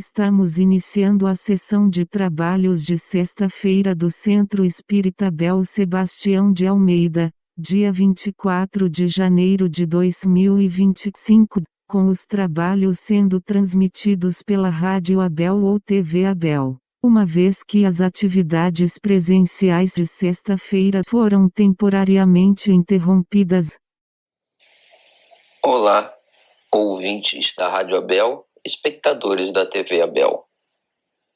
Estamos iniciando a sessão de trabalhos de sexta-feira do Centro Espírita Bel Sebastião de Almeida, dia 24 de janeiro de 2025, com os trabalhos sendo transmitidos pela Rádio Abel ou TV Abel. Uma vez que as atividades presenciais de sexta-feira foram temporariamente interrompidas. Olá, ouvintes da Rádio Abel, espectadores da TV Abel.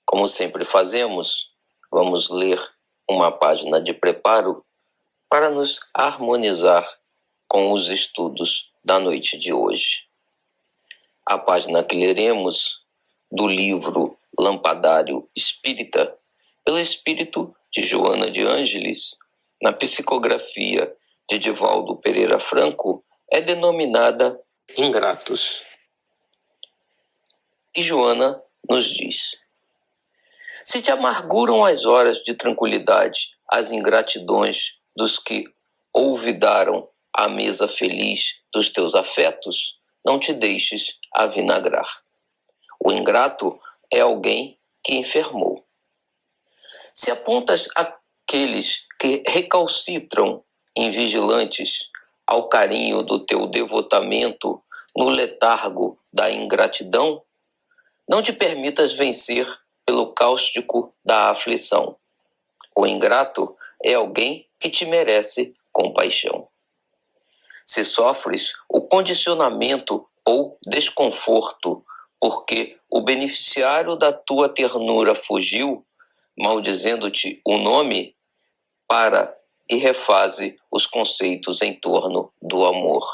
Como sempre fazemos, vamos ler uma página de preparo para nos harmonizar com os estudos da noite de hoje. A página que leremos do livro Lampadário Espírita, pelo espírito de Joana de Ângeles, na psicografia de Divaldo Pereira Franco, é denominada Ingratos. E Joana nos diz: se te amarguram as horas de tranquilidade, as ingratidões dos que olvidaram a mesa feliz dos teus afetos, não te deixes avinagrar. O ingrato é alguém que enfermou. Se apontas aqueles que recalcitram invigilantes ao carinho do teu devotamento no letargo da ingratidão, não te permitas vencer pelo cáustico da aflição. O ingrato é alguém que te merece compaixão. Se sofres o condicionamento ou desconforto porque o beneficiário da tua ternura fugiu, maldizendo-te o nome, para e refaze os conceitos em torno do amor.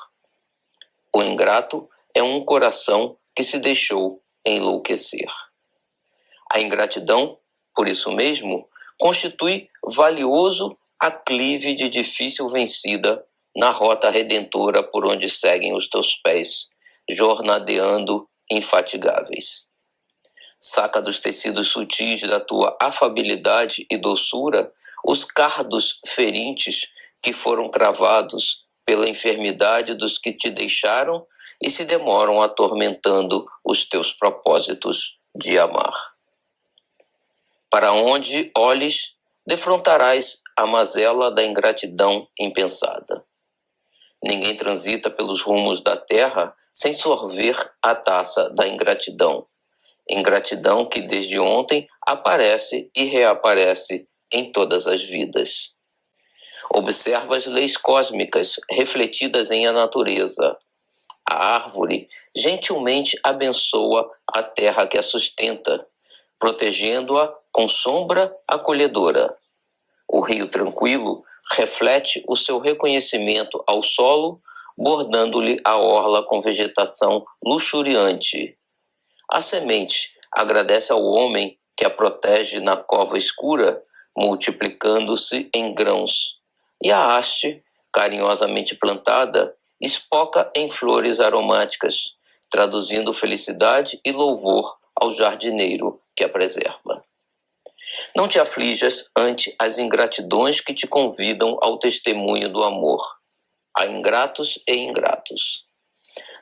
O ingrato é um coração que se deixou enlouquecer. A ingratidão, por isso mesmo, constitui valioso aclive de difícil vencida na rota redentora por onde seguem os teus pés, jornadeando infatigáveis. Saca dos tecidos sutis da tua afabilidade e doçura os cardos ferintes que foram cravados pela enfermidade dos que te deixaram e se demoram atormentando os teus propósitos de amar. Para onde olhes, defrontarás a mazela da ingratidão impensada. Ninguém transita pelos rumos da terra sem sorver a taça da ingratidão. Ingratidão que desde ontem aparece e reaparece em todas as vidas. Observa as leis cósmicas refletidas em a natureza. A árvore gentilmente abençoa a terra que a sustenta, protegendo-a com sombra acolhedora. O rio tranquilo reflete o seu reconhecimento ao solo, bordando-lhe a orla com vegetação luxuriante. A semente agradece ao homem que a protege na cova escura, multiplicando-se em grãos. E a haste, carinhosamente plantada, espoca em flores aromáticas, traduzindo felicidade e louvor ao jardineiro que a preserva. Não te aflijas ante as ingratidões que te convidam ao testemunho do amor. Há ingratos e ingratos.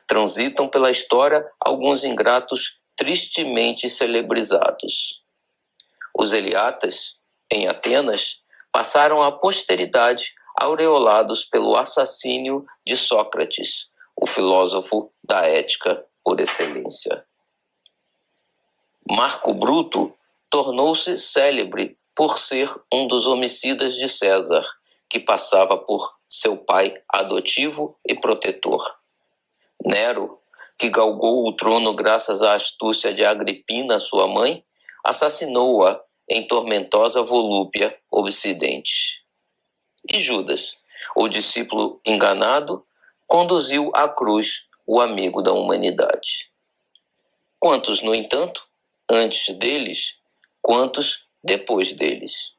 Transitam pela história alguns ingratos tristemente celebrizados. Os Eliatas, em Atenas, passaram à posteridade aureolados pelo assassínio de Sócrates, o filósofo da ética por excelência. Marco Bruto tornou-se célebre por ser um dos homicidas de César, que passava por seu pai adotivo e protetor. Nero, que galgou o trono graças à astúcia de Agripina, sua mãe, assassinou-a em tormentosa volúpia obsidente. E Judas, o discípulo enganado, conduziu à cruz o amigo da humanidade. Quantos, no entanto, antes deles, quantos depois deles?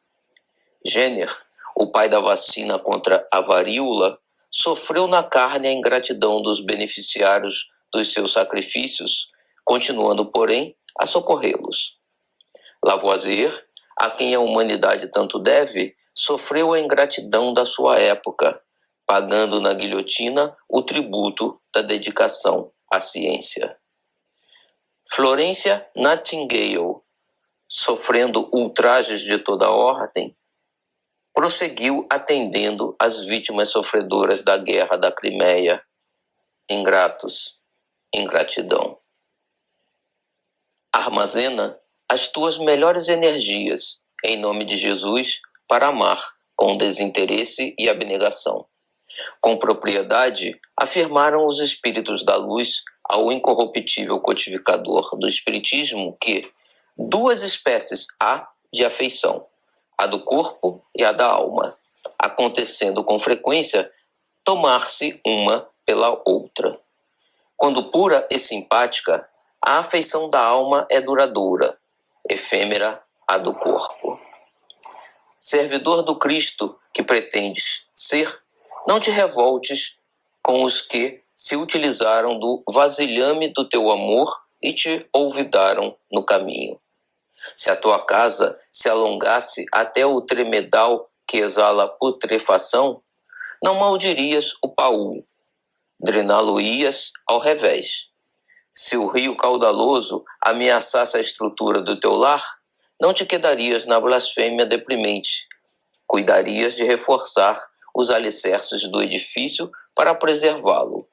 Jenner, o pai da vacina contra a varíola, sofreu na carne a ingratidão dos beneficiários dos seus sacrifícios, continuando, porém, a socorrê-los. Lavoisier, a quem a humanidade tanto deve, sofreu a ingratidão da sua época, pagando na guilhotina o tributo da dedicação à ciência. Florência Nightingale, sofrendo ultrajes de toda ordem, prosseguiu atendendo as vítimas sofredoras da guerra da Crimeia. Ingratos, ingratidão. Armazena as tuas melhores energias, em nome de Jesus, para amar com desinteresse e abnegação. Com propriedade, afirmaram os espíritos da luz ao incorruptível codificador do espiritismo que duas espécies há de afeição, a do corpo e a da alma, acontecendo com frequência tomar-se uma pela outra. Quando pura e simpática, a afeição da alma é duradoura, efêmera a do corpo. Servidor do Cristo que pretendes ser, não te revoltes com os que se utilizaram do vasilhame do teu amor e te olvidaram no caminho. Se a tua casa se alongasse até o tremedal que exala putrefação, não maldirias o paul, drená-lo-ias ao revés. Se o rio caudaloso ameaçasse a estrutura do teu lar, não te quedarias na blasfêmia deprimente. Cuidarias de reforçar os alicerces do edifício para preservá-lo.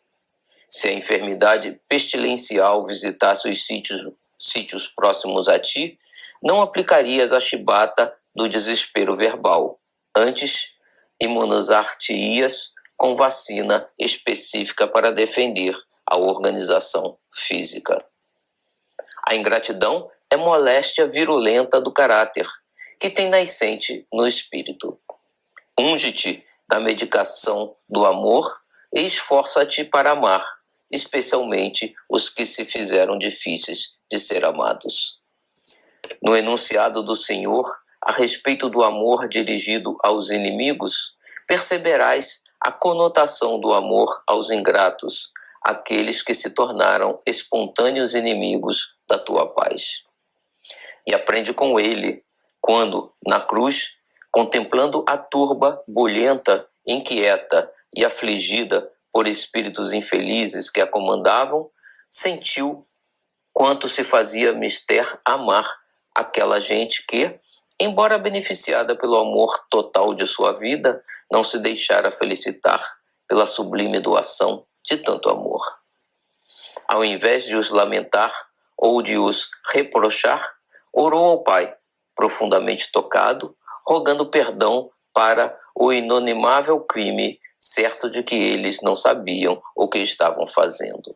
Se a enfermidade pestilencial visitasse os sítios próximos a ti, não aplicarias a chibata do desespero verbal. Antes, imunizar-te-ias com vacina específica para defender a organização física. A ingratidão é moléstia virulenta do caráter, que tem nascente no espírito. Unge-te da medicação do amor e esforça-te para amar, especialmente os que se fizeram difíceis de ser amados. No enunciado do Senhor, a respeito do amor dirigido aos inimigos, perceberás a conotação do amor aos ingratos, aqueles que se tornaram espontâneos inimigos da tua paz. E aprende com ele, quando, na cruz, contemplando a turba bulhenta, inquieta e afligida por espíritos infelizes que a comandavam, sentiu quanto se fazia mister amar aquela gente que, embora beneficiada pelo amor total de sua vida, não se deixara felicitar pela sublime doação de tanto amor. Ao invés de os lamentar ou de os reprochar, orou ao Pai, profundamente tocado, rogando perdão para o inonimável crime, certo de que eles não sabiam o que estavam fazendo.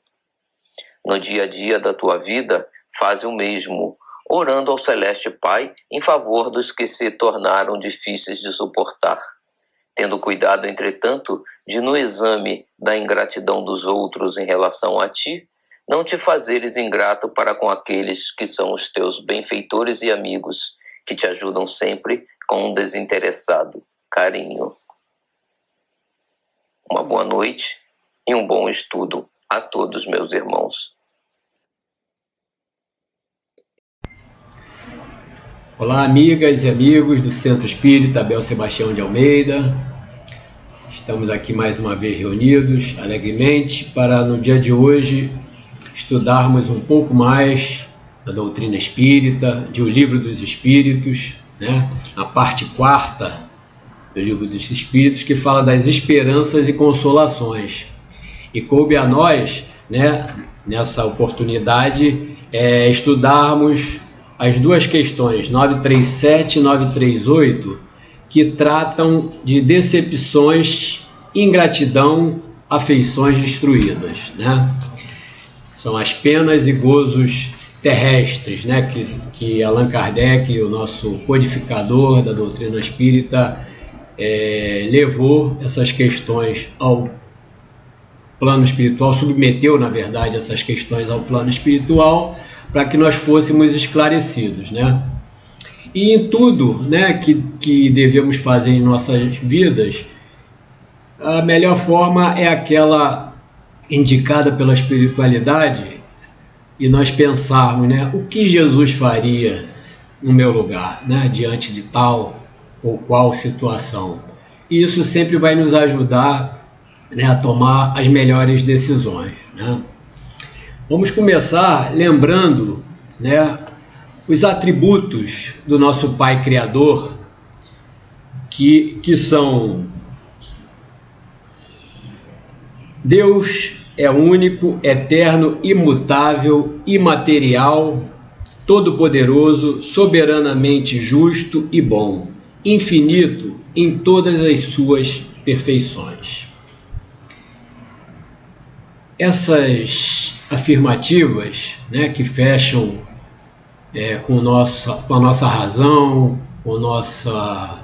No dia a dia da tua vida, faze o mesmo, orando ao Celeste Pai em favor dos que se tornaram difíceis de suportar, tendo cuidado, entretanto, de no exame da ingratidão dos outros em relação a ti, não te fazeres ingrato para com aqueles que são os teus benfeitores e amigos, que te ajudam sempre com um desinteressado carinho. Uma boa noite e um bom estudo a todos, meus irmãos. Olá, amigas e amigos do Centro Espírita Abel Sebastião de Almeida. Estamos aqui mais uma vez reunidos alegremente para, no dia de hoje, estudarmos um pouco mais da doutrina espírita, de O Livro dos Espíritos, a parte 4ª do Livro dos Espíritos, que fala das esperanças e consolações. E coube a nós, nessa oportunidade, estudarmos as duas questões, 937 e 938, que tratam de decepções, ingratidão, afeições destruídas. São as penas e gozos terrestres, que Allan Kardec, o nosso codificador da doutrina espírita, levou essas questões ao plano espiritual, submeteu, na verdade, essas questões ao plano espiritual para que nós fôssemos esclarecidos, E em tudo, que devemos fazer em nossas vidas, a melhor forma é aquela indicada pela espiritualidade, e nós pensarmos, o que Jesus faria no meu lugar, diante de tal ou qual situação. E isso sempre vai nos ajudar, a tomar as melhores decisões. Vamos começar lembrando, né, os atributos do nosso Pai Criador, que são: Deus é único, eterno, imutável, imaterial, todo-poderoso, soberanamente justo e bom, infinito em todas as suas perfeições. Essas afirmativas, né, que fecham com a nossa razão, com a nossa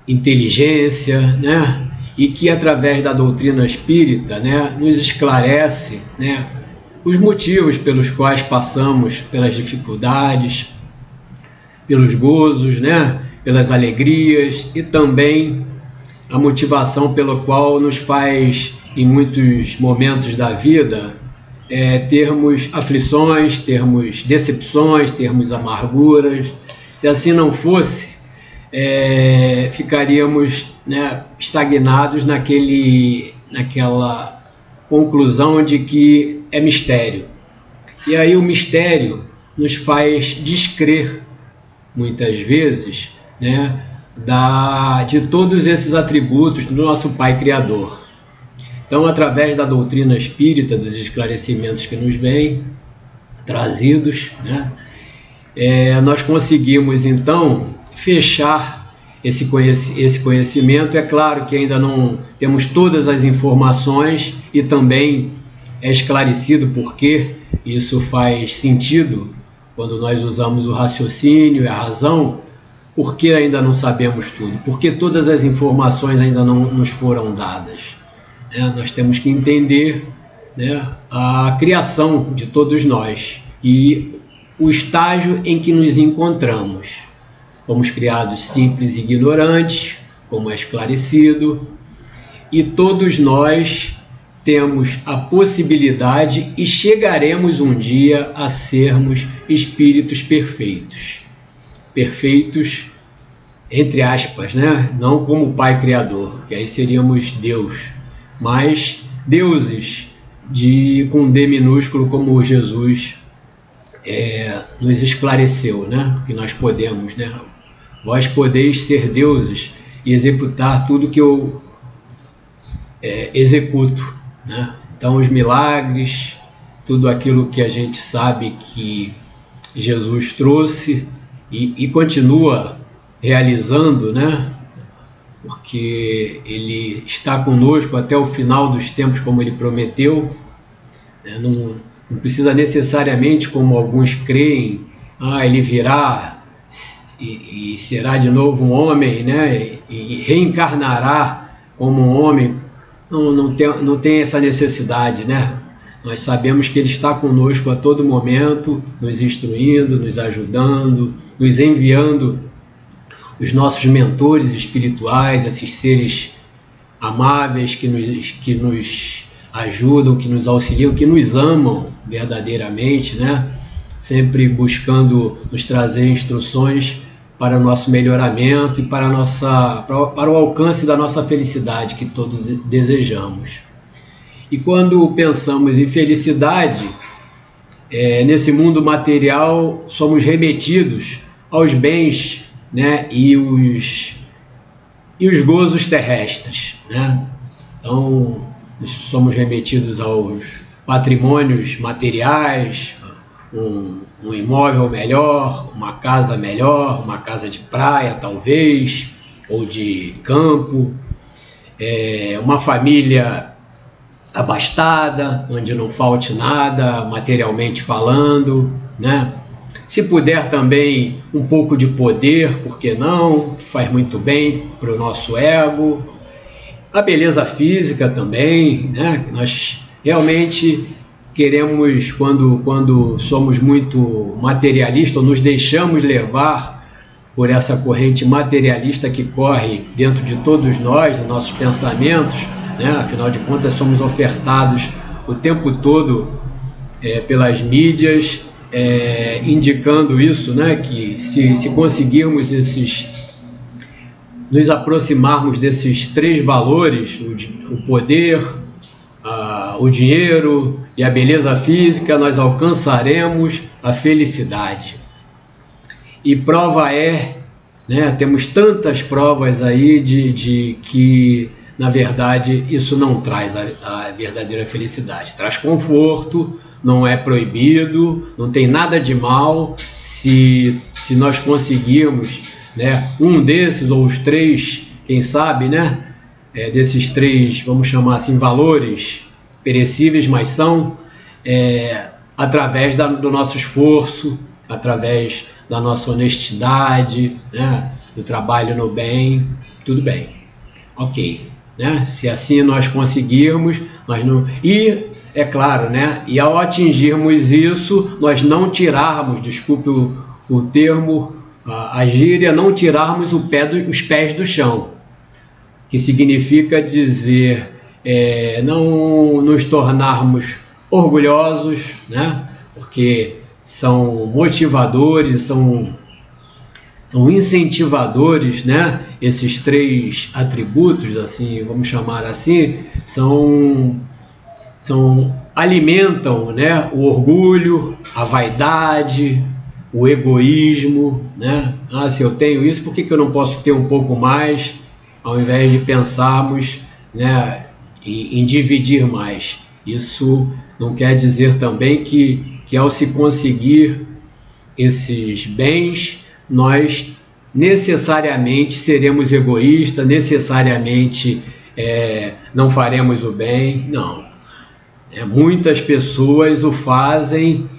inteligência, né, e que através da doutrina espírita, né, nos esclarece, né, os motivos pelos quais passamos pelas dificuldades, pelos gozos, né, pelas alegrias, e também a motivação pela qual nos faz, em muitos momentos da vida, termos aflições, termos decepções, termos amarguras. Se assim não fosse, ficaríamos, né, estagnados naquela conclusão de que é mistério. E aí o mistério nos faz descrer, muitas vezes, né, de todos esses atributos do nosso Pai Criador. Então, através da doutrina espírita, dos esclarecimentos que nos vêm trazidos, né, nós conseguimos, então, fechar esse conhecimento. É claro que ainda não temos todas as informações, e também é esclarecido por que isso faz sentido quando nós usamos o raciocínio e a razão. Por que ainda não sabemos tudo? Porque todas as informações ainda não nos foram dadas. Nós temos que entender, né, a criação de todos nós e o estágio em que nos encontramos. Fomos criados simples e ignorantes, como é esclarecido, e todos nós temos a possibilidade e chegaremos um dia a sermos espíritos perfeitos. Perfeitos, entre aspas, né? Não como o Pai Criador, que aí seríamos Deus, mas deuses com D minúsculo, como Jesus nos esclareceu, né? Que nós podemos, né? Vós podeis ser deuses e executar tudo que eu executo, né? Então, os milagres, tudo aquilo que a gente sabe que Jesus trouxe e continua realizando, né? Porque ele está conosco até o final dos tempos, como ele prometeu, né? Não precisa necessariamente, como alguns creem, ele virá e será de novo um homem, né? E reencarnará como um homem. Não tem essa necessidade, né? Nós sabemos que ele está conosco a todo momento, nos instruindo, nos ajudando, nos enviando os nossos mentores espirituais, esses seres amáveis que nos ajudam, que nos auxiliam, que nos amam verdadeiramente, né? Sempre buscando nos trazer instruções para o nosso melhoramento e para o alcance da nossa felicidade, que todos desejamos. E quando pensamos em felicidade, nesse mundo material, somos remetidos aos bens, né, e os gozos terrestres, né? Então, somos remetidos aos patrimônios materiais, um imóvel melhor, uma casa melhor, uma casa de praia talvez, ou de campo, uma família abastada, onde não falte nada, materialmente falando, né? Se puder também um pouco de poder, por que não? Que faz muito bem para o nosso ego. A beleza física também, né? Nós realmente queremos, quando somos muito materialistas, ou nos deixamos levar por essa corrente materialista que corre dentro de todos nós, nos nossos pensamentos, né? Afinal de contas, somos ofertados o tempo todo pelas mídias, indicando isso, né? Que se conseguirmos nos aproximarmos desses três valores, o poder, o dinheiro e a beleza física, nós alcançaremos a felicidade. E prova é, né, temos tantas provas aí de que, na verdade, isso não traz a verdadeira felicidade. Traz conforto, não é proibido, não tem nada de mal se nós conseguirmos, né, um desses ou os três, quem sabe, né, desses três, vamos chamar assim, valores perecíveis, mas são através do nosso esforço, através da nossa honestidade, né, do trabalho no bem, tudo bem, ok, né? Se assim nós conseguirmos, nós não... E é claro, né? E ao atingirmos isso, nós não tirarmos, desculpe o termo, a gíria, não tirarmos os pés do chão, que significa dizer não nos tornarmos orgulhosos, né? Porque são motivadores, são incentivadores, né? Esses três atributos, assim, vamos chamar assim, alimentam, né, o orgulho, a vaidade, o egoísmo, né? Se eu tenho isso, por que eu não posso ter um pouco mais? Ao invés de pensarmos, né, em dividir mais. Isso não quer dizer também que ao se conseguir esses bens, nós necessariamente seremos egoístas, necessariamente não faremos o bem. Não. Muitas pessoas o fazem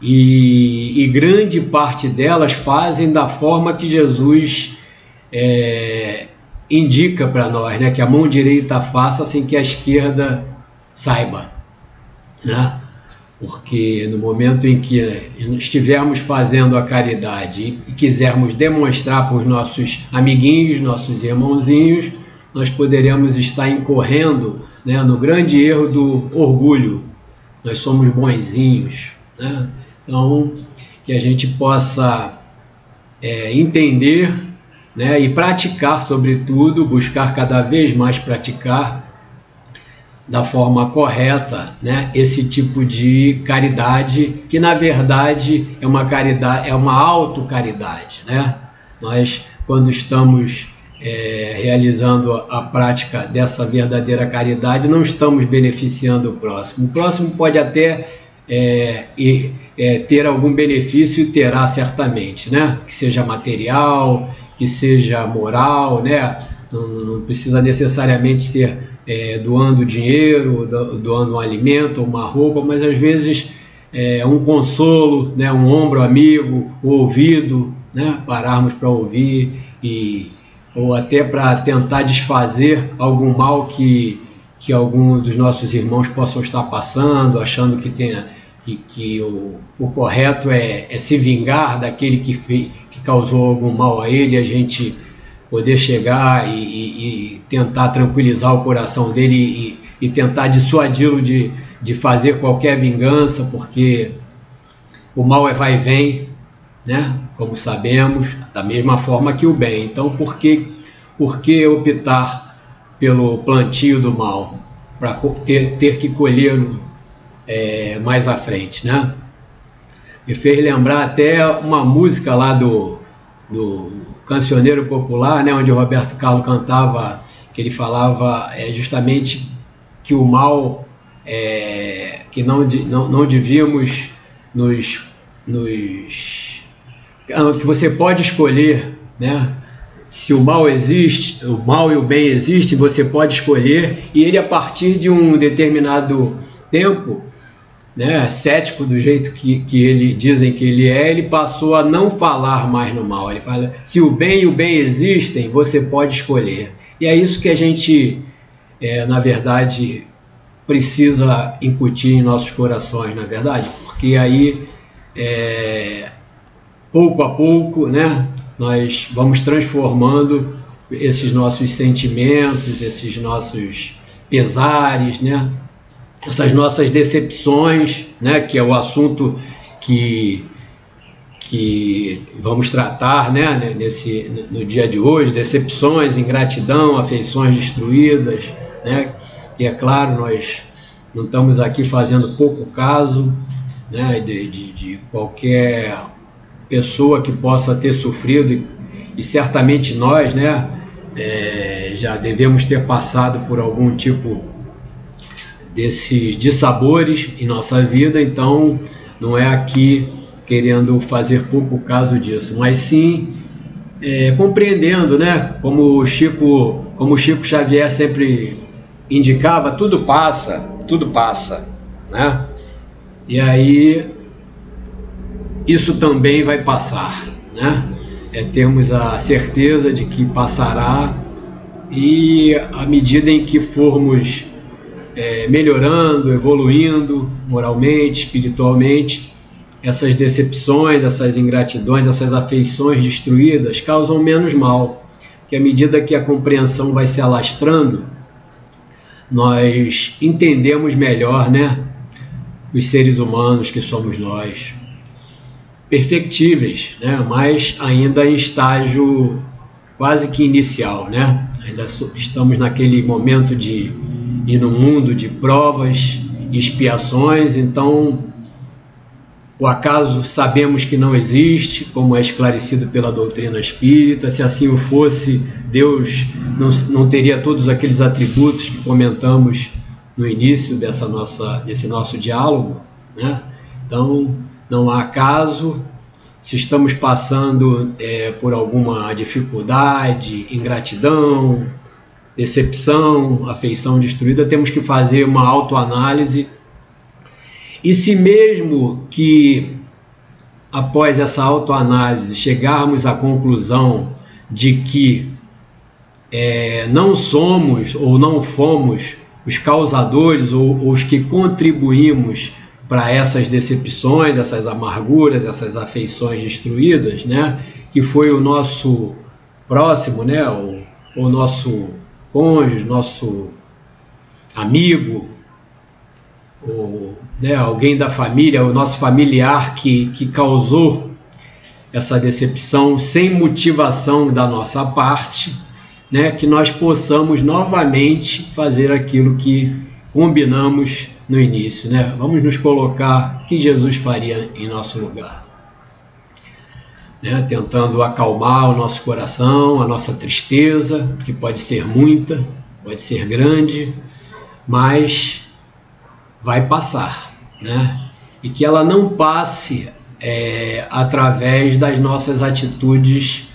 e grande parte delas fazem da forma que Jesus indica para nós, né? Que a mão direita faça sem que a esquerda saiba, né? Porque no momento em que estivermos fazendo a caridade e quisermos demonstrar para os nossos amiguinhos, nossos irmãozinhos, nós poderemos estar incorrendo, né, no grande erro do orgulho. Nós somos bonzinhos, né? Então, que a gente possa entender, né, e praticar, sobretudo, buscar cada vez mais praticar da forma correta, né, esse tipo de caridade, que na verdade é uma caridade, é uma autocaridade, né? Nós, quando estamos realizando a prática dessa verdadeira caridade, não estamos beneficiando o próximo. O próximo pode até ter algum benefício, e terá certamente, né? Que seja material, que seja moral, né? Não precisa necessariamente ser doando dinheiro, doando um alimento, uma roupa, mas às vezes um consolo, né? Um ombro amigo, o ouvido, né? Pararmos para ouvir, ou até para tentar desfazer algum mal que algum dos nossos irmãos possam estar passando, achando que o correto é se vingar daquele que causou algum mal a ele, a gente poder chegar e tentar tranquilizar o coração dele e tentar dissuadi-lo de fazer qualquer vingança, porque o mal vai e vem, né? Como sabemos, da mesma forma que o bem. Então, por que optar pelo plantio do mal, para ter que colhê-lo mais à frente, né? Me fez lembrar até uma música lá do Cancioneiro Popular, né, onde o Roberto Carlos cantava, que ele falava justamente que o mal, que não devíamos que você pode escolher, né? Se o mal existe, o mal e o bem existem, você pode escolher, e ele, a partir de um determinado tempo, né, cético do jeito que dizem que ele passou a não falar mais no mal. Ele fala, se o bem e o bem existem, você pode escolher. E é isso que a gente, na verdade, precisa incutir em nossos corações, na verdade, porque aí, pouco a pouco, né, nós vamos transformando esses nossos sentimentos, esses nossos pesares, né, essas nossas decepções, né, que é o assunto que vamos tratar, né, no dia de hoje, decepções, ingratidão, afeições destruídas, né, que é claro, nós não estamos aqui fazendo pouco caso, né, de qualquer pessoa que possa ter sofrido, e certamente nós, né, já devemos ter passado por algum tipo desses dissabores em nossa vida, então não é aqui querendo fazer pouco caso disso, mas sim compreendendo, né, como o Chico Xavier sempre indicava, tudo passa, né? E aí isso também vai passar, né? Termos a certeza de que passará, e à medida em que formos melhorando, evoluindo moralmente, espiritualmente, essas decepções, essas ingratidões, essas afeições destruídas causam menos mal, que à medida que a compreensão vai se alastrando, nós entendemos melhor, né, os seres humanos que somos nós, perfectíveis, né, mas ainda em estágio quase que inicial, né? Ainda estamos naquele momento de ir no mundo de provas e expiações, então o acaso sabemos que não existe, como é esclarecido pela doutrina espírita. Se assim o fosse, Deus não teria todos aqueles atributos que comentamos no início desse nosso diálogo, né? Então, não há acaso. Se estamos passando por alguma dificuldade, ingratidão, decepção, afeição destruída, temos que fazer uma autoanálise. E se mesmo que após essa autoanálise chegarmos à conclusão de que não somos ou não fomos os causadores ou os que contribuímos para essas decepções, essas amarguras, essas afeições destruídas, né, que foi o nosso próximo, né, o nosso cônjuge, nosso amigo, alguém da família, o nosso familiar que causou essa decepção sem motivação da nossa parte, né, que nós possamos novamente fazer aquilo que combinamos no início, né? Vamos nos colocar o que Jesus faria em nosso lugar, né? Tentando acalmar o nosso coração, a nossa tristeza, que pode ser muita, pode ser grande, mas vai passar, né? E que ela não passe através das nossas atitudes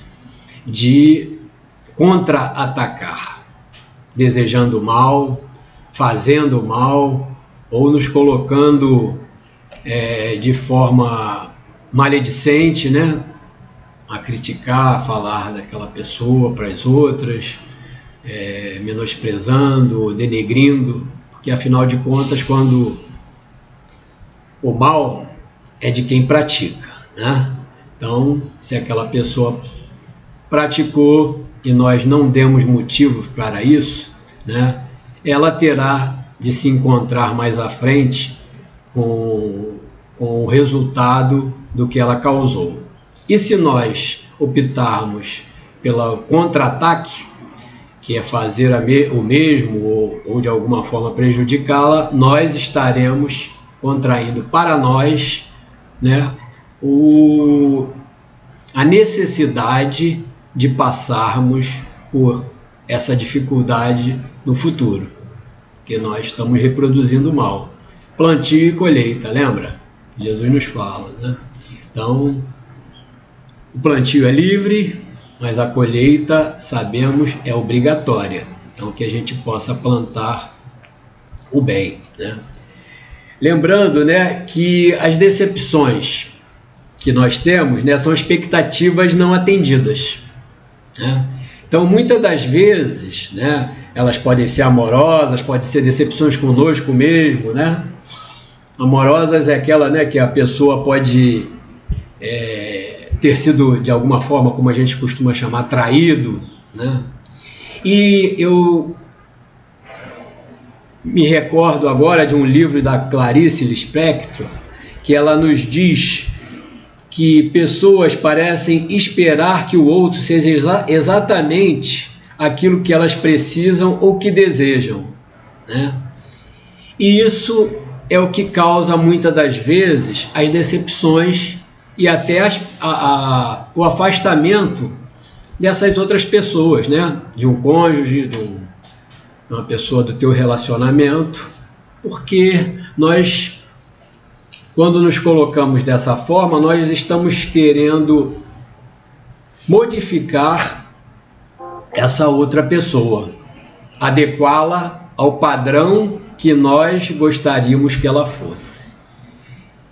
de contra-atacar, desejando mal, fazendo mal, ou nos colocando de forma maledicente, né? A criticar, a falar daquela pessoa para as outras, menosprezando, denegrindo, porque afinal de contas, quando o mal é de quem pratica, né? Então, se aquela pessoa praticou e nós não demos motivos para isso, né, ela terá de se encontrar mais à frente com o resultado do que ela causou. E se nós optarmos pelo contra-ataque, que é fazer o mesmo ou de alguma forma prejudicá-la, nós estaremos contraindo para nós, né, a necessidade de passarmos por essa dificuldade no futuro, que nós estamos reproduzindo mal. Plantio e colheita, lembra? Jesus nos fala, né? Então, o plantio é livre, mas a colheita, sabemos, é obrigatória. Então, que a gente possa plantar o bem, né? Lembrando, né, que as decepções que nós temos, né, são expectativas não atendidas, né? Então, muitas das vezes, né, elas podem ser amorosas, podem ser decepções conosco mesmo, né? Amorosas é aquela, né, que a pessoa pode ter sido, de alguma forma, como a gente costuma chamar, traído, né? E eu me recordo agora de um livro da Clarice Lispector, que ela nos diz que pessoas parecem esperar que o outro seja exatamente aquilo que elas precisam ou que desejam, né? E isso é o que causa muitas das vezes as decepções e até o afastamento dessas outras pessoas, né? De um cônjuge, de uma pessoa do teu relacionamento, porque nós, quando nos colocamos dessa forma, nós estamos querendo modificar essa outra pessoa, adequá-la ao padrão que nós gostaríamos que ela fosse.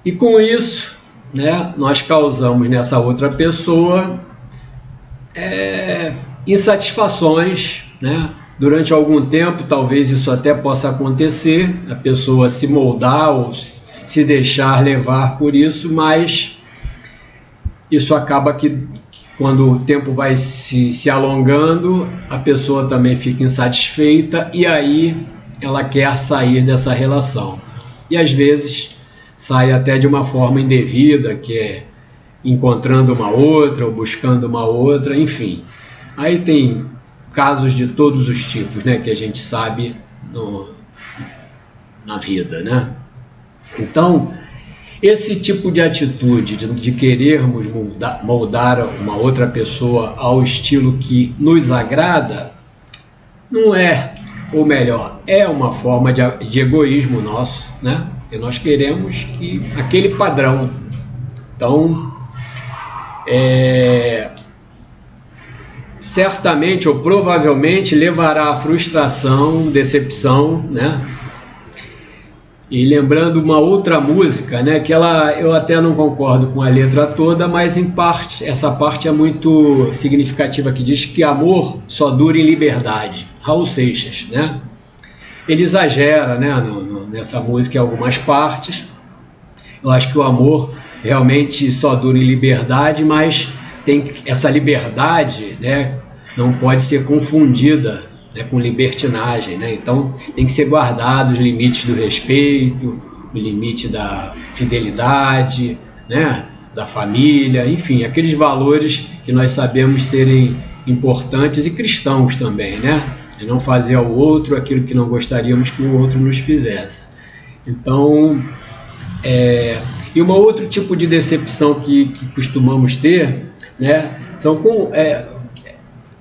E com isso, né, nós causamos nessa outra pessoa insatisfações, né? Durante algum tempo, talvez isso até possa acontecer, a pessoa se moldar ou se deixar levar por isso, mas isso acaba que quando o tempo vai se alongando, a pessoa também fica insatisfeita e aí ela quer sair dessa relação. E às vezes sai até de uma forma indevida, que é encontrando uma outra ou buscando uma outra, enfim. Aí tem casos de todos os tipos, né, que a gente sabe na vida, né? Então, esse tipo de atitude de querermos moldar uma outra pessoa ao estilo que nos agrada, não é, ou melhor, é uma forma de egoísmo nosso, né? Porque nós queremos que aquele padrão. Então, certamente ou provavelmente levará à frustração, decepção, né? E lembrando uma outra música, né, que eu até não concordo com a letra toda, mas em parte, essa parte é muito significativa, que diz que amor só dura em liberdade. Raul Seixas, né? Ele exagera, né, nessa música em algumas partes. Eu acho que o amor realmente só dura em liberdade, mas tem essa liberdade, né, não pode ser confundida, né, com libertinagem, né? Então tem que ser guardado os limites do respeito, o limite da fidelidade, né, da família, enfim, aqueles valores que nós sabemos serem importantes e cristãos também, né? E não fazer ao outro aquilo que não gostaríamos que o outro nos fizesse. Então, e um outro tipo de decepção que costumamos ter, né, são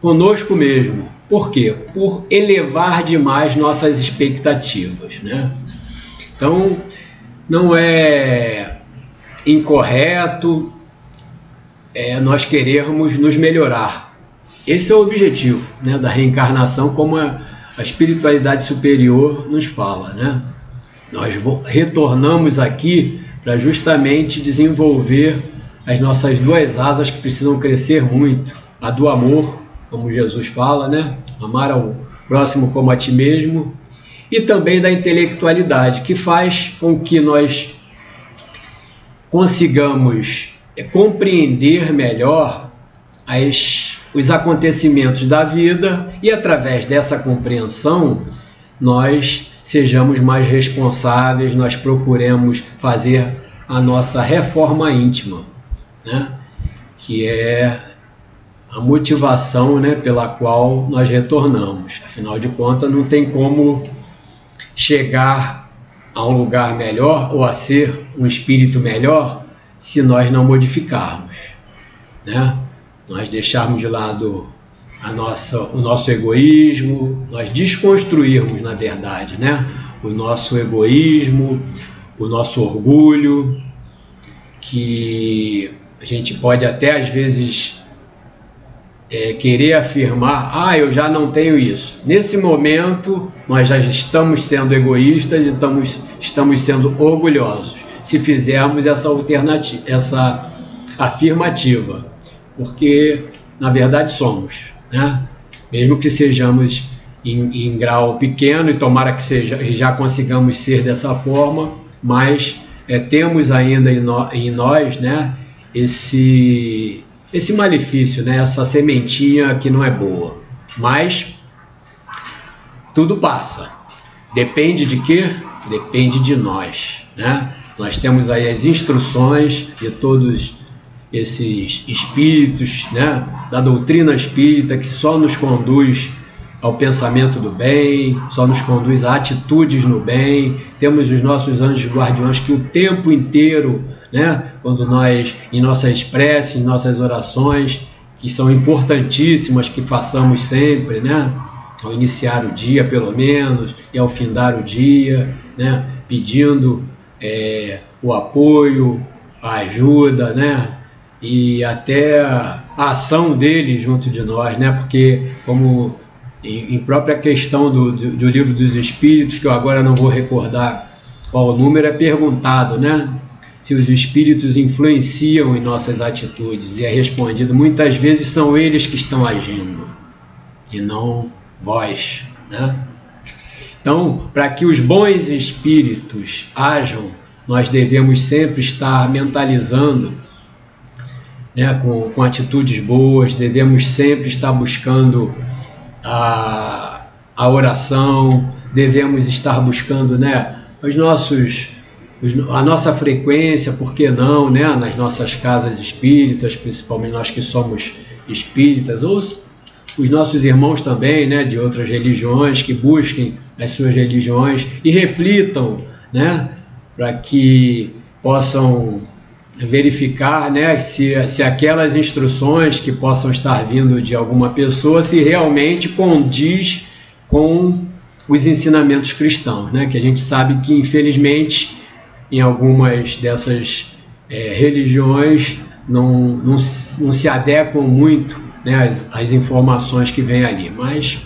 conosco mesmo. Por quê? Por elevar demais nossas expectativas, né? Então, não é incorreto nós querermos nos melhorar. Esse é o objetivo, né, da reencarnação, como a espiritualidade superior nos fala, né? Nós retornamos aqui para justamente desenvolver as nossas duas asas que precisam crescer muito. A do amor, como Jesus fala, né? Amar ao próximo como a ti mesmo. E também da intelectualidade, que faz com que nós consigamos compreender melhor os acontecimentos da vida e, através dessa compreensão, nós sejamos mais responsáveis, nós procuremos fazer a nossa reforma íntima, né? Que é a motivação, né, pela qual nós retornamos. Afinal de contas, não tem como chegar a um lugar melhor ou a ser um espírito melhor se nós não modificarmos, né? Nós deixarmos de lado o nosso egoísmo, nós desconstruirmos, na verdade, né, o nosso egoísmo, o nosso orgulho, que a gente pode até às vezes querer afirmar, eu já não tenho isso. Nesse momento, nós já estamos sendo egoístas e estamos sendo orgulhosos, se fizermos essa afirmativa, porque, na verdade, somos, né? Mesmo que sejamos em grau pequeno, e tomara que seja, e já consigamos ser dessa forma, mas temos ainda em nós, né, esse malefício, né, essa sementinha que não é boa. Mas tudo passa. Depende de quê? Depende de nós, né? Nós temos aí as instruções de todos esses espíritos, né, da doutrina espírita, que só nos conduz ao pensamento do bem, só nos conduz a atitudes no bem. Temos os nossos anjos guardiões que o tempo inteiro, né, quando nós, em nossas preces, em nossas orações, que são importantíssimas, que façamos sempre, né, ao iniciar o dia pelo menos, e ao findar o dia, né, pedindo o apoio, a ajuda, né, e até a ação dele junto de nós, né, porque como em própria questão do Livro dos Espíritos, que eu agora não vou recordar qual o número, é perguntado, né, se os espíritos influenciam em nossas atitudes, e é respondido, muitas vezes são eles que estão agindo, e não vós, né? Então, para que os bons espíritos ajam, nós devemos sempre estar mentalizando, né, com atitudes boas, devemos sempre estar buscando a oração, devemos estar buscando, né, a nossa frequência, por que não, né, nas nossas casas espíritas, principalmente nós que somos espíritas, ou os nossos irmãos também, né, de outras religiões, que busquem as suas religiões e reflitam, né, para que possam verificar, né, se aquelas instruções que possam estar vindo de alguma pessoa se realmente condiz com os ensinamentos cristãos, né, que a gente sabe que, infelizmente, em algumas dessas religiões não se adequam muito, né, as informações que vêm ali, mas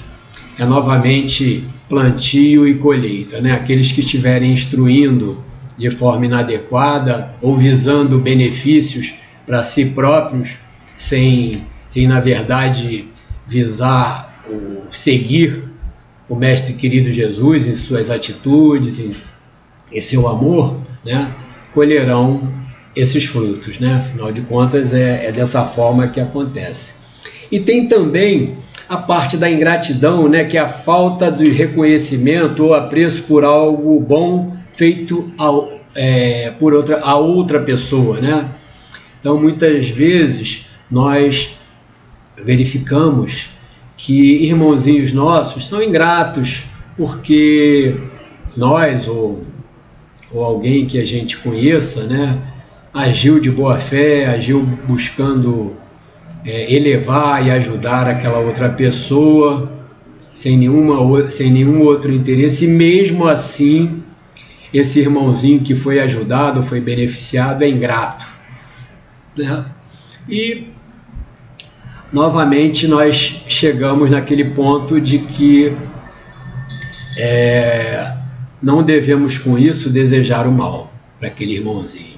é novamente plantio e colheita, né? Aqueles que estiverem instruindo de forma inadequada ou visando benefícios para si próprios, sem na verdade visar seguir o Mestre querido Jesus em suas atitudes, em seu amor, né, colherão esses frutos, né? Afinal de contas é dessa forma que acontece. E tem também a parte da ingratidão, né, que é a falta de reconhecimento ou apreço por algo bom feito a outra pessoa, né? Então, muitas vezes, nós verificamos que irmãozinhos nossos são ingratos porque nós, ou alguém que a gente conheça, né, agiu de boa fé, agiu buscando elevar e ajudar aquela outra pessoa sem nenhum outro interesse, e mesmo assim esse irmãozinho que foi ajudado, foi beneficiado, é ingrato, né? E novamente nós chegamos naquele ponto de que não devemos com isso desejar o mal para aquele irmãozinho,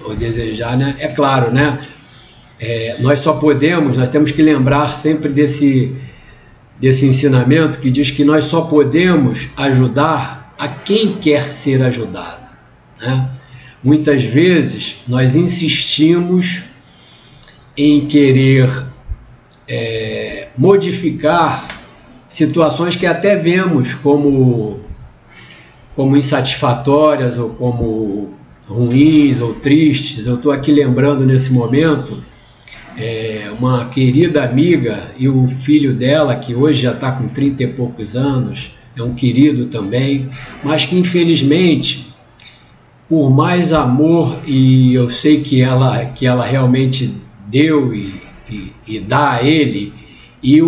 ou desejar, né? É claro, né? Nós temos que lembrar sempre desse ensinamento que diz que nós só podemos ajudar a quem quer ser ajudado, né? Muitas vezes nós insistimos em querer modificar situações que até vemos como insatisfatórias ou como ruins ou tristes. Eu estou aqui lembrando nesse momento uma querida amiga e o filho dela, que hoje já está com 30 e poucos anos, é um querido também, mas que infelizmente, por mais amor, e eu sei que ela realmente deu e dá a ele, e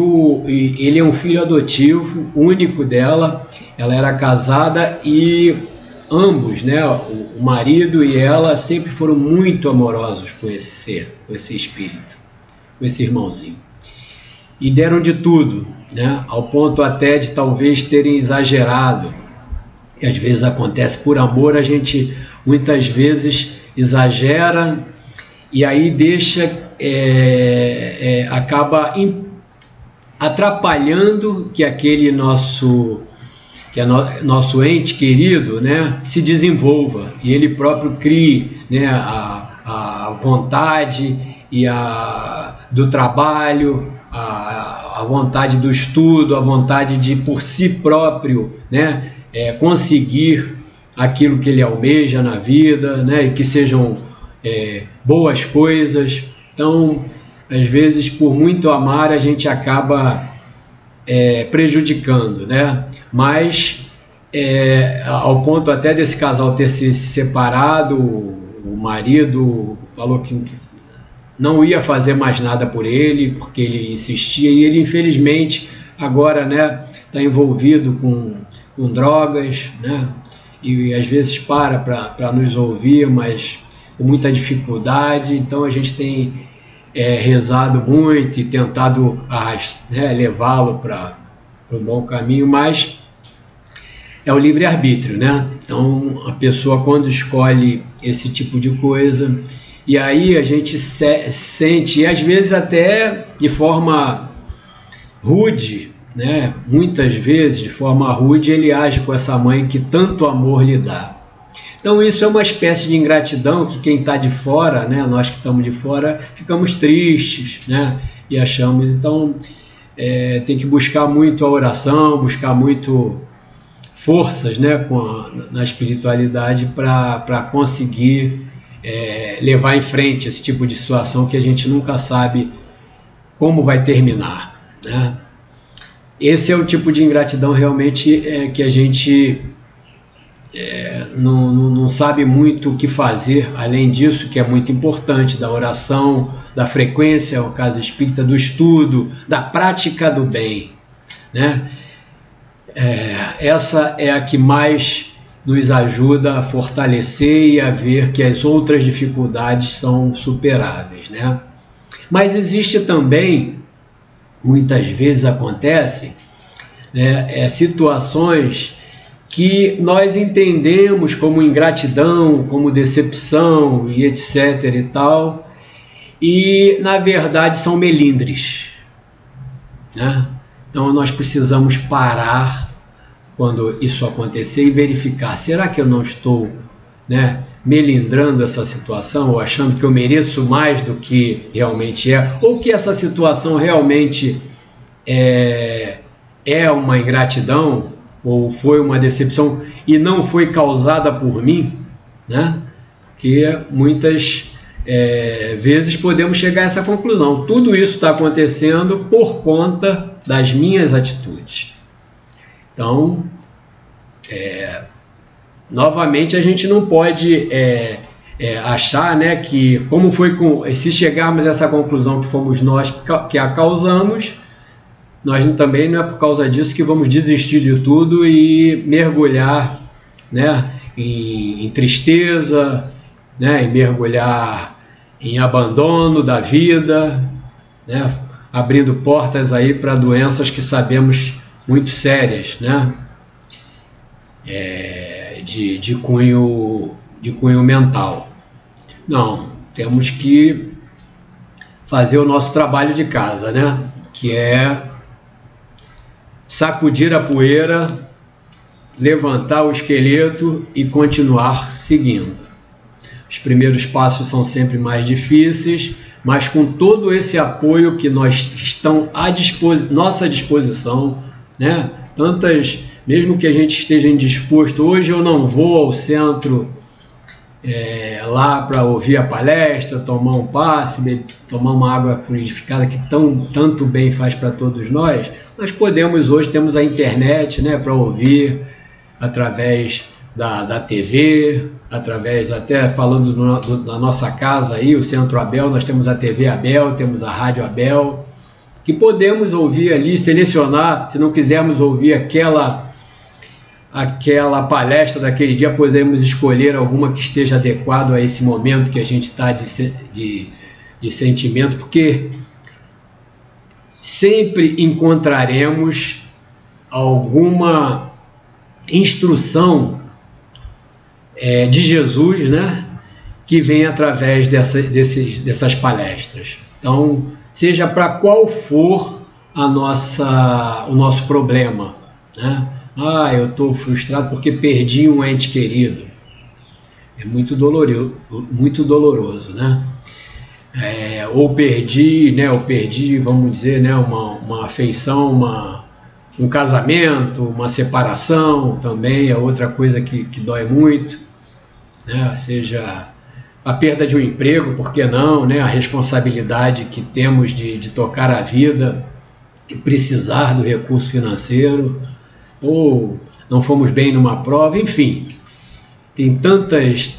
ele é um filho adotivo, único dela. Ela era casada e ambos, né, o marido e ela, sempre foram muito amorosos com esse ser, com esse espírito, com esse irmãozinho. E deram de tudo, né, ao ponto até de talvez terem exagerado. E às vezes acontece por amor, a gente muitas vezes exagera e aí acaba atrapalhando que aquele nosso ente querido, né, se desenvolva e ele próprio crie, né, a vontade e do trabalho, a vontade do estudo, a vontade de por si próprio, né, conseguir aquilo que ele almeja na vida, né, e que sejam boas coisas. Então, às vezes, por muito amar, a gente acaba prejudicando, né? Mas ao ponto até desse casal ter se separado, o marido falou que não ia fazer mais nada por ele, porque ele insistia, e ele infelizmente agora, né, está envolvido com drogas, né, e às vezes para nos ouvir, mas com muita dificuldade. Então a gente tem rezado muito e tentado levá-lo para um bom caminho, mas é o livre-arbítrio, né? Então a pessoa, quando escolhe esse tipo de coisa, e aí a gente sente, e às vezes até de forma rude, né? Muitas vezes de forma rude ele age com essa mãe que tanto amor lhe dá. Então isso é uma espécie de ingratidão que quem está de fora, né? Nós que estamos de fora, ficamos tristes, né? E achamos, então tem que buscar muito a oração, buscar muito forças, né? Na espiritualidade para conseguir levar em frente esse tipo de situação que a gente nunca sabe como vai terminar, né? Esse é o tipo de ingratidão realmente que a gente não sabe muito o que fazer, além disso, que é muito importante, da oração, da frequência ao caso espírita, do estudo, da prática do bem, né? Essa é a que mais nos ajuda a fortalecer e a ver que as outras dificuldades são superáveis, né? Mas existe também, muitas vezes acontece, né, situações que nós entendemos como ingratidão, como decepção e etc e tal, e na verdade são melindres, né? Então nós precisamos parar quando isso acontecer e verificar, será que eu não estou, né, melindrando essa situação, ou achando que eu mereço mais do que realmente é, ou que essa situação realmente é uma ingratidão, ou foi uma decepção e não foi causada por mim, né? Porque muitas vezes podemos chegar a essa conclusão. Tudo isso está acontecendo por conta das minhas atitudes. Então, novamente, a gente não pode achar, né, que como foi se chegarmos a essa conclusão que fomos nós que a causamos, nós também não é por causa disso que vamos desistir de tudo e mergulhar, né, em tristeza, né, e mergulhar em abandono da vida, né, abrindo portas aí para doenças que sabemos muito sérias, né, de cunho mental. Não, temos que fazer o nosso trabalho de casa, né, que é sacudir a poeira, levantar o esqueleto e continuar seguindo. Os primeiros passos são sempre mais difíceis, mas com todo esse apoio que nós estão nossa disposição, né? Mesmo que a gente esteja indisposto, hoje eu não vou ao centro lá para ouvir a palestra, tomar um passe, tomar uma água fluidificada que tanto bem faz para todos nós podemos hoje, temos a internet, né, para ouvir através da TV, através, até falando da nossa casa aí, o Centro Abel, nós temos a TV Abel, temos a Rádio Abel, que podemos ouvir ali, selecionar, se não quisermos ouvir aquela palestra daquele dia, podemos escolher alguma que esteja adequado a esse momento que a gente está de sentimento, porque sempre encontraremos alguma instrução de Jesus, né, que vem através dessas palestras. Então, seja para qual for o nosso problema, né? Eu estou frustrado porque perdi um ente querido. É muito doloroso, né? Ou perdi, vamos dizer, né, uma afeição, um casamento, uma separação também é outra coisa que dói muito, né? Seja a perda de um emprego, por que não, né? A responsabilidade que temos de tocar a vida, e precisar do recurso financeiro, ou não fomos bem numa prova, enfim. Tem tantas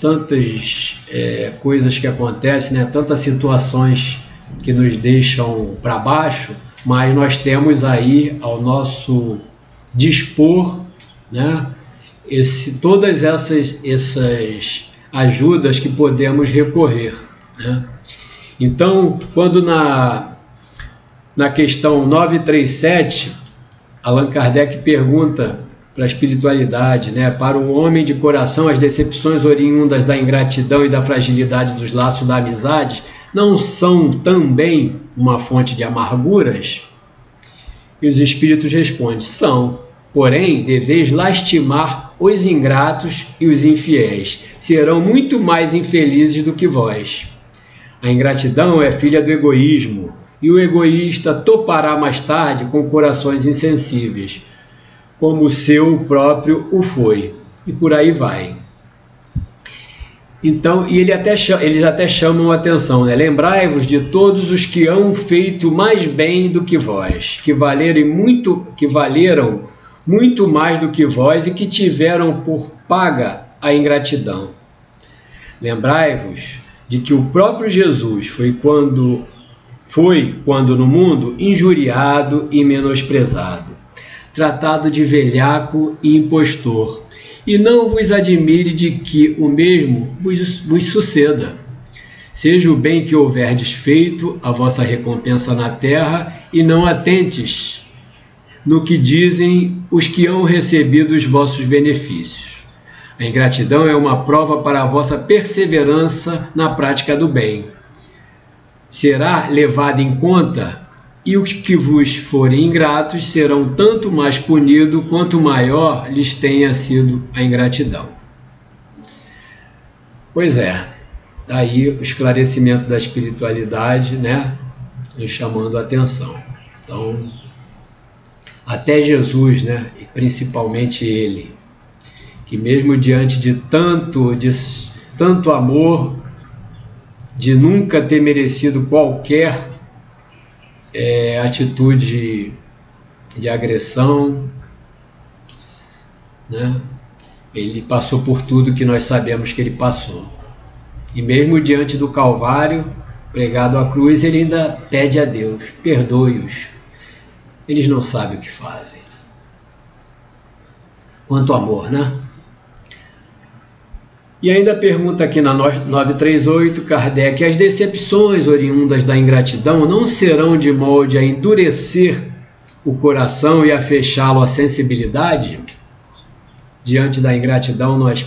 coisas que acontecem, né? Tantas situações que nos deixam para baixo, mas nós temos aí ao nosso dispor, né? Todas essas ajudas que podemos recorrer, né? Então, quando na questão 937, Allan Kardec pergunta para a espiritualidade, né? Para o homem de coração, as decepções oriundas da ingratidão e da fragilidade dos laços da amizade não são também uma fonte de amarguras? E os espíritos respondem: são. Porém, deveis lastimar os ingratos e os infiéis. Serão muito mais infelizes do que vós. A ingratidão é filha do egoísmo, e o egoísta topará mais tarde com corações insensíveis, como o seu próprio o foi, e por aí vai. Então, e eles até chamam a atenção, né? Lembrai-vos de todos os que hão feito mais bem do que vós, que valeram muito mais do que vós e que tiveram por paga a ingratidão. Lembrai-vos de que o próprio Jesus foi quando no mundo injuriado e menosprezado, tratado de velhaco e impostor, e não vos admire de que o mesmo vos suceda. Seja o bem que houverdes feito a vossa recompensa na terra, e não atentes no que dizem os que hão recebido os vossos benefícios. A ingratidão é uma prova para a vossa perseverança na prática do bem. Será levada em conta, e os que vos forem ingratos serão tanto mais punidos quanto maior lhes tenha sido a ingratidão. Pois é, daí o esclarecimento da espiritualidade, né, nos chamando a atenção. Então, até Jesus, né, e principalmente ele, que mesmo diante de tanto amor, de nunca ter merecido qualquer atitude de agressão, né? Ele passou por tudo que nós sabemos que ele passou. E mesmo diante do Calvário, pregado à cruz, ele ainda pede a Deus: perdoe-os, eles não sabem o que fazem. Quanto amor, né? E ainda pergunta aqui na 938, Kardec: as decepções oriundas da ingratidão não serão de molde a endurecer o coração e a fechá-lo à sensibilidade? Diante da ingratidão, nós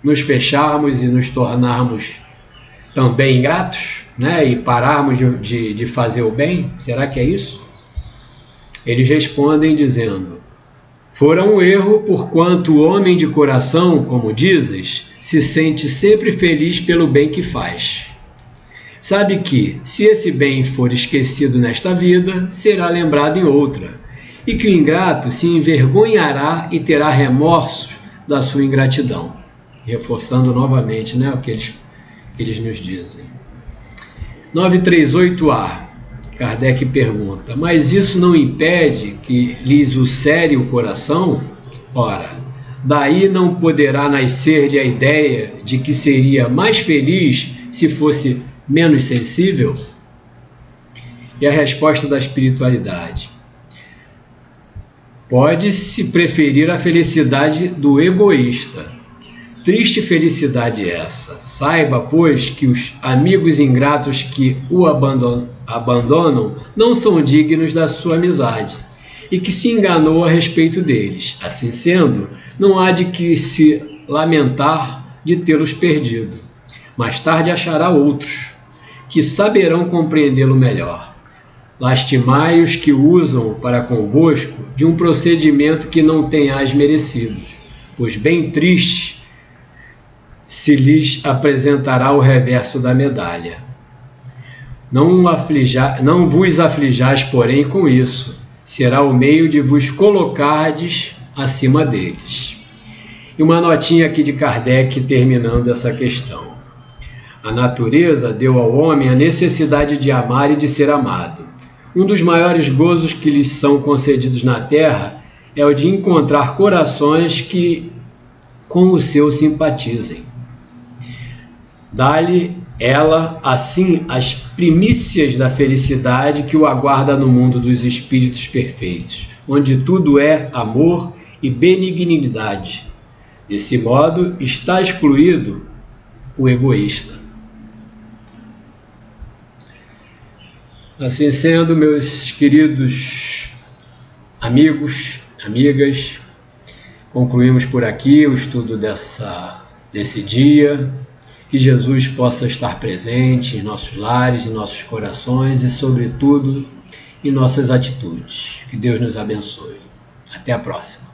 nos fecharmos e nos tornarmos também ingratos, né? E pararmos de fazer o bem? Será que é isso? Eles respondem dizendo: fora um erro, porquanto o homem de coração, como dizes, se sente sempre feliz pelo bem que faz. Sabe que, se esse bem for esquecido nesta vida, será lembrado em outra, e que o ingrato se envergonhará e terá remorsos da sua ingratidão. Reforçando novamente, né, o que eles nos dizem. 938A, Kardec pergunta: mas isso não impede que lhes ulcere o coração? Ora, daí não poderá nascer-lhe a ideia de que seria mais feliz se fosse menos sensível? E a resposta da espiritualidade: pode-se preferir a felicidade do egoísta. Triste felicidade essa. Saiba, pois, que os amigos ingratos que o abandonam não são dignos da sua amizade, e que se enganou a respeito deles. Assim sendo, não há de que se lamentar de tê-los perdido. Mais tarde achará outros, que saberão compreendê-lo melhor. Lastimai os que usam para convosco de um procedimento que não tenhais merecidos, pois bem triste se lhes apresentará o reverso da medalha. Não vos aflijais, porém, com isso. Será o meio de vos colocardes acima deles. E uma notinha aqui de Kardec terminando essa questão. A natureza deu ao homem a necessidade de amar e de ser amado. Um dos maiores gozos que lhes são concedidos na terra é o de encontrar corações que com o seu simpatizem. Dá-lhe ela, assim, as primícias da felicidade que o aguarda no mundo dos espíritos perfeitos, onde tudo é amor e benignidade. Desse modo, está excluído o egoísta. Assim sendo, meus queridos amigos, amigas, concluímos por aqui o estudo desse dia. Que Jesus possa estar presente em nossos lares, em nossos corações e, sobretudo, em nossas atitudes. Que Deus nos abençoe. Até a próxima.